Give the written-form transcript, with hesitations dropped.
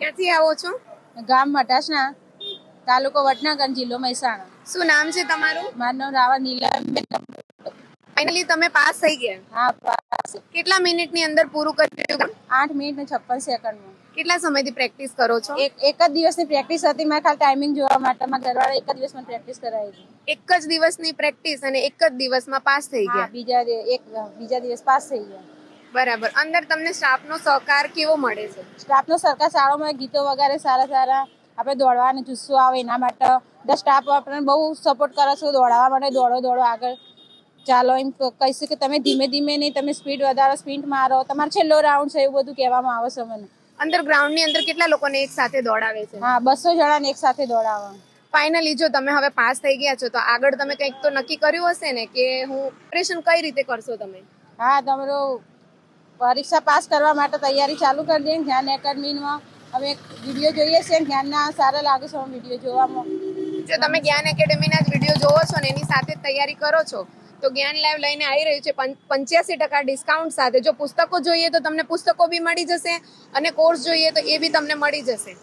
ક્યાંથી આવો છો? ગામ મટાસણા, તાલુકો વડનગર, જિલ્લો મહેસાણા. શું નામ છે તમારું? મારું નામ રાવલ નીલાબેન. ફાઇનલી તમે પાસ થઈ ગયા? હા, પાસ. કેટલા મિનિટની અંદર પૂરું કર્યું? 8 મિનિટ ને 56 સેકન્ડમાં. કેટલા સમયથી પ્રેક્ટિસ કરો છો? એક જ દિવસની પ્રેક્ટિસ હતી. મારે ખાલી ટાઈમિંગ જોવા માટે મારા ઘરવાળા એક જ દિવસમાં પ્રેક્ટિસ કરાવી હતી. એક જ દિવસની પ્રેક્ટિસ અને એક જ દિવસમાં પાસ થઈ હા, ગયા? બીજા દિવસ પાસ થઈ ગયા. બરાબર. અંદર તમને સ્ટાફનો સહકાર કેવો મળે છે? સ્ટાફનો સહકાર સારામાં ગીતો વગાડે સારા. આપણે દોડવાનો જુસ્સો આવે એના માટે સ્ટાફ આપણને બહુ સપોર્ટ કરે છે. દોડાવવા માટે દોડો આગળ ચાલો એમ કહીશું કે તમે ધીમે નહીં, તમે સ્પીડ વધારો, સ્પીડ મારો, તમારો છેલ્લો રાઉન્ડ છે એવું બધું કહેવામાં આવે છે મને. અંદર ગ્રાઉન્ડની અંદર કેટલા લોકોને એક સાથે દોડાવે છે? હા, 200 જણાને એક સાથે દોડાવે. ફાઇનલી જો તમે હવે પાસ થઈ ગયા છો તો આગળ તમે કંઈક તો નક્કી કર્યું હશે ને કે હું પ્રિપરેશન કઈ રીતે કરશો તમે? હા, તમારો પરીક્ષા પાસ કરવા માટે તૈયારી ચાલુ કરી દઈએ. ધ્યાન એકેડમીમાં અમે વિડીયો જોઈએ છે. જ્ઞાનના સારા લાગે છે વિડીયો જોવામાં. જો તમે જ્ઞાન એકેડમીના જ વિડીયો જોવો છો ને એની સાથે તૈયારી કરો છો તો જ્ઞાન લાઈવ લઈને આવી રહ્યું છે 85% ડિસ્કાઉન્ટ સાથે. જો પુસ્તકો જોઈએ તો તમને પુસ્તકો બી મળી જશે અને કોર્સ જોઈએ તો એ બી તમને મળી જશે.